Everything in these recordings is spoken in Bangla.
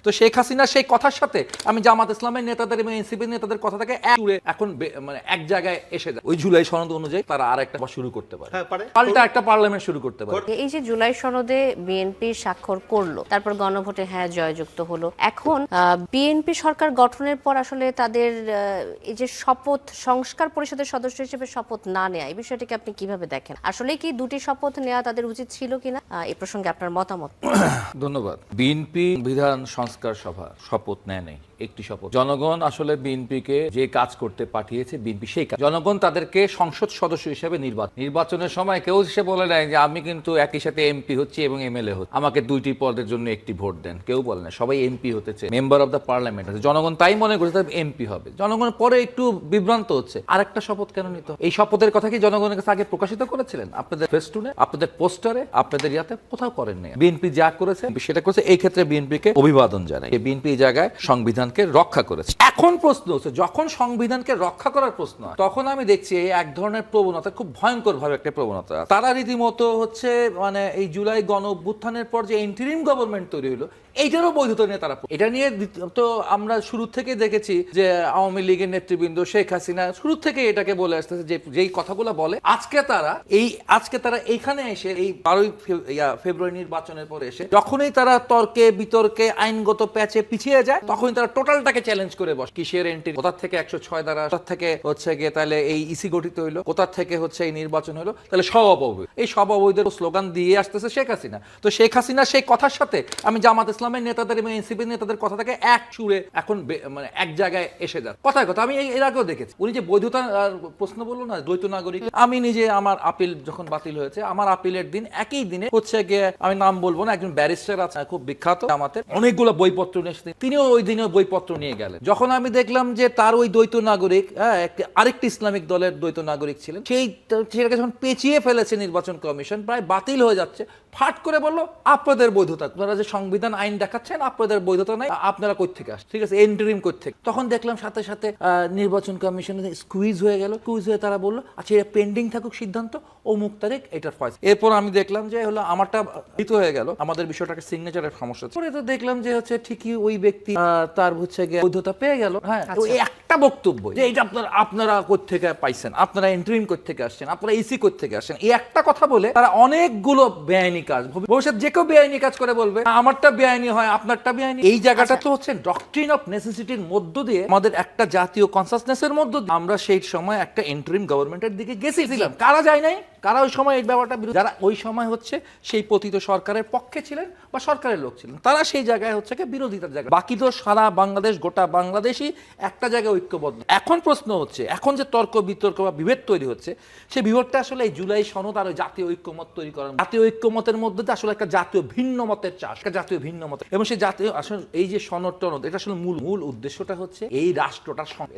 তো শেখ হাসিনা সেই কথার সাথে আমি জামাত ইসলামের নেতাদের এবং এনসিপি নেতাদের কথা থেকে মানে এক জায়গায় এসে যায়। ওই জুলাই সনদ অনুযায়ী তারা আর একটা শুরু করতে পারে, পাল্টা একটা পার্লামেন্ট শুরু করতে পারে। এই যে জুলাই সনদে বিএনপি স্বাক্ষর করলো, তারপর গণভোটে হ্যাঁ জয়যুক্ত হলো, এখন বিএনপি সরকার গঠনের পর আসলে তাদের এই যে শপথ, সংস্কার পরিষদের সদস্য হিসেবে শপথ না নেয়া, এই বিষয়টিকে আপনি কিভাবে দেখেন? আসলে কি দুটি শপথ নেওয়া তাদের উচিত ছিল কিনা, এই প্রসঙ্গে আপনার মতামত? ধন্যবাদ। বিএনপি বিধান সংস্কার সভা শপথ নেয় নাই, একটি শপথ। জনগণ আসলে বিএনপিকে যে কাজ করতে পাঠিয়েছে, বিএনপি সেই কাজ। জনগণ তাদেরকে সংসদ সদস্য হিসেবে নির্বাচনের সময় কেউ এসে বলে নাই যে আমি কিন্তু একই সাথে এমপি হচ্ছি এবং এমএলএ হচ্ছি, আমাকে দুইটি পদের জন্য একটি ভোট দেন। কেউ বলে না, সবাই এমপি হতেছে, মেম্বার অফ দ্য পার্লামেন্ট আছে। জনগণ তাই মনে করছে এমপি হবে। জনগণ পরে একটু বিভ্রান্ত হচ্ছে, আরেকটা শপথ কেন নিত? এই শপথের কথা কি জনগণের কাছে আগে প্রকাশিত করেছিলেন? আপনাদের ফেস্টুনে, আপনাদের পোস্টারে, আপনাদের ইয়াতে কোথাও করেন নাই। বিএনপি যা করেছে সেটা করেছে। এই ক্ষেত্রে বিএনপিকে অভিবাদন জানাই। বিএনপি এই জায়গায় সংবিধানকে রক্ষা করেছে। এখন প্রশ্ন হচ্ছে, যখন সংবিধানকে রক্ষা করার প্রশ্ন হয়, তখন আমি দেখছি এক ধরনের প্রবণতা, খুব ভয়ঙ্কর ভাবে একটা প্রবণতা। তারা রীতিমতো হচ্ছে মানে এই জুলাই গণ অভ্যুত্থানের পর যে ইন্টারিম গভর্নমেন্ট তৈরি হলো, এইটারও বৈধতা নিয়ে তারা, এটা নিয়ে তো আমরা শুরু থেকে দেখেছি যে আওয়ামী লীগের নেতৃবৃন্দ, শেখ হাসিনা শুরু থেকে এটাকে বলে আসতেছে যে যেই কথাগুলো বলে, আজকে তারা এইখানে এসে এই 12 ফেব্রুয়ারি নির্বাচনের পরে এসে যখনই তারা তর্কে বিতর্কে আইনগত প্যাচে পিছিয়ে যায়, তখনই তারা টোটালটাকে চ্যালেঞ্জ করে বসে। কিসের এন্ট্রি, কোথা থেকে 106 দ্বারা, কোথা থেকে হচ্ছে গিয়ে তাহলে এই ইসি গঠিত হইলো, কোথা থেকে হচ্ছে এই নির্বাচন হলো, তাহলে সব অবৈধ। এই সব অবৈধের স্লোগান দিয়ে আসতেছে শেখ হাসিনা। তো শেখ হাসিনা সেই কথার সাথে আমি জামাত ইসলামের নেতাদের এবং এনসিপি নেতাদের কথা থেকে এক সুরে এখন মানে এক জায়গায় এসে যায়। কথায় কথা আমি এর আগেও দেখেছি, উনি যে বৈধতা প্রশ্ন বললো না, দ্বৈত নাগরিক। আমি নিজে আমার আপিল যখন বাতিল হয়েছে, আমার আপিলের দিন একই দিনে হচ্ছে গিয়ে, আমি নাম বলবো না, একজন ব্যারিস্টার আছে খুব বিখ্যাত আমাদের, অনেকগুলো বইপত্র নিয়ে, তিনিও ওই দিনে বইপত্র নিয়ে গেলেন। যখন আমি দেখলাম যে তার ওই দ্বৈত নাগরিক আরেকটি ইসলামিক দলের দ্বৈত নাগরিক ছিলেন, সেটাকে যখন পেঁচিয়ে ফেলেছে নির্বাচন কমিশন, প্রায় বাতিল হয়ে যাচ্ছে, ফাট করে বললো আপনাদের বৈধতা, আপনারা যে সংবিধান আইন দেখাচ্ছেন আপনাদের বৈধতা নাই, আপনারা কই থেকে আসছেন, ঠিক আছে, ইন্টারিম কই থেকে। তখন দেখলাম সাথে সাথে নির্বাচন কমিশন স্কুইজ হয়ে গেল। স্কুইজ হয়ে তারা বললো আচ্ছা এটা পেন্ডিং থাকুক সিদ্ধান্ত, অমুক তারিখ এটার ফয়সালা। এরপর আমি দেখলাম যে হলো আমারটা হিত হয়ে গেল, আমাদের বিষয়টাকে সিগনেচারের সমস্যা। পরে তো দেখলাম যে হচ্ছে ঠিকই ওই ব্যক্তি তার হচ্ছে গিয়ে বৈধতা পেয়ে গেল। হ্যাঁ, ওই একটা বক্তব্য যে এটা আপনারা কই থেকে পাইছেন, আপনারা ইন্টারিম কই থেকে আসছেন, আপনারা ইসি কই থেকে আসছেন, এই একটা কথা বলে তারা অনেকগুলো বেআইনি কাজ, ভবিষ্যৎ যে কেউ বেআইনি কাজ করে বলবে আমারটা বেআইনি হয়, আপনারটা বেআইনি। এই জায়গাটা তো হচ্ছে ডক্ট্রিন অফ নেসেসিটির মধ্য দিয়ে, আমাদের একটা জাতীয় কনসাসনেসের মধ্য দিয়ে আমরা সেই সময় একটা ইন্টারিম গভর্নমেন্টের দিকে গেছিলাম। কারা যায় নাই? কারা ওই সময় এই ব্যাপারটা, যারা ওই সময় হচ্ছে সেই পতিত সরকারের পক্ষে ছিলেন বা সরকারের লোক ছিলেন, তারা সেই জায়গায় হচ্ছে বিরোধিতার জায়গা। বাকি তো সারা বাংলাদেশ, গোটা বাংলাদেশই একটা জায়গায় ঐক্যবদ্ধ। এখন প্রশ্ন হচ্ছে, এখন যে তর্ক বিতর্ক বা বিভেদ তৈরি হচ্ছে, সেই বিভেদটা আসলে এই জুলাই সনদ আর ওই জাতীয় ঐক্যমত তৈরি করার, জাতীয় ঐক্যমতের মধ্যে আসলে একটা জাতীয় ভিন্ন মতের চাষ, একটা জাতীয় ভিন্ন মত। এবং সেই জাতীয় আসলে এই যে সনদ টনদ, এটা আসলে মূল উদ্দেশ্যটা হচ্ছে এই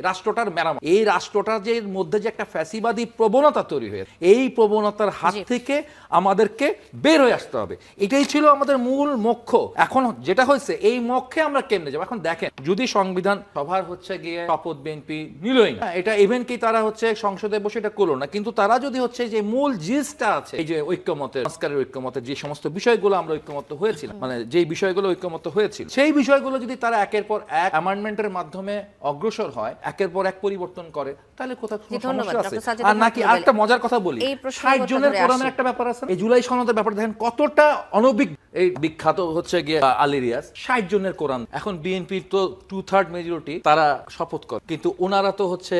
রাষ্ট্রটার মেরামত। এই রাষ্ট্রটার যে মধ্যে যে একটা ফ্যাসিবাদী প্রবণতা তৈরি হয়েছে, এই প্রবণতার হাত থেকে আমাদেরকে বের হয়ে আসতে হবে। এটাই ছিল আমাদের মূল লক্ষ্য। এখন যেটা হয়েছে, এই লক্ষ্যে আমরা কেমনে যাবো? এখন দেখেন, যদি সংবিধান সভার হচ্ছে গিয়ে শপথ বিএনপি নিলই না, এটা ইভেন কি তারা হচ্ছে সংসদে বসে এটা করলো না, কিন্তু তারা যদি হচ্ছে যে মূল জিনিসটা আছে, এই যে ঐক্যমতের, সংস্কারের ঐক্যমতের যে সমস্ত বিষয়গুলো আমরা ঐক্যমত হয়েছিলাম, মানে যে বিষয়গুলো ঐক্যমত হয়েছিল, সেই বিষয়গুলো যদি তারা একের পর এক অ্যামেন্ডমেন্টের মাধ্যমে অগ্রসর হয়, একের পর এক পরিবর্তন করে, তাহলে কোথাও সমস্যা আছে? আর নাকি আরেকটা মজার কথা বলি, 60 জনের কোরআনের একটা ব্যাপার আছে। এই জুলাই সনদের ব্যাপার দেখেন কতটা অনভিজ্ঞ। এই বিখ্যাত হচ্ছে গিয়ে আলিরিয়াস, 60 জনের কোরআন। এখন বিএনপি তো 2/3 মেজরিটি, তারা শপথ করে, কিন্তু ওনারা তো হচ্ছে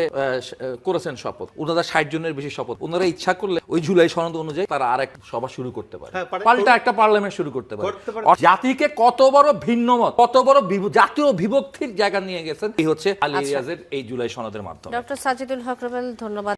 করেছেন শপথ, ওনারা 60 জনের বেশি শপথ। ওনারা ইচ্ছা করলে ওই জুলাই সনদ অনুযায়ী তারা আরেক সভা শুরু করতে পারে, পাল্টা একটা পার্লামেন্ট শুরু করতে পারে। জাতিকে কত বড় ভিন্নমত, কত বড় জাতীয় বিভক্তির জায়গা নিয়ে গেছেন এই হচ্ছে আলিরিয়াজের এই জুলাই সনদের মাধ্যমে। ডক্টর সাজিদুল হক রুবেল, ধন্যবাদ।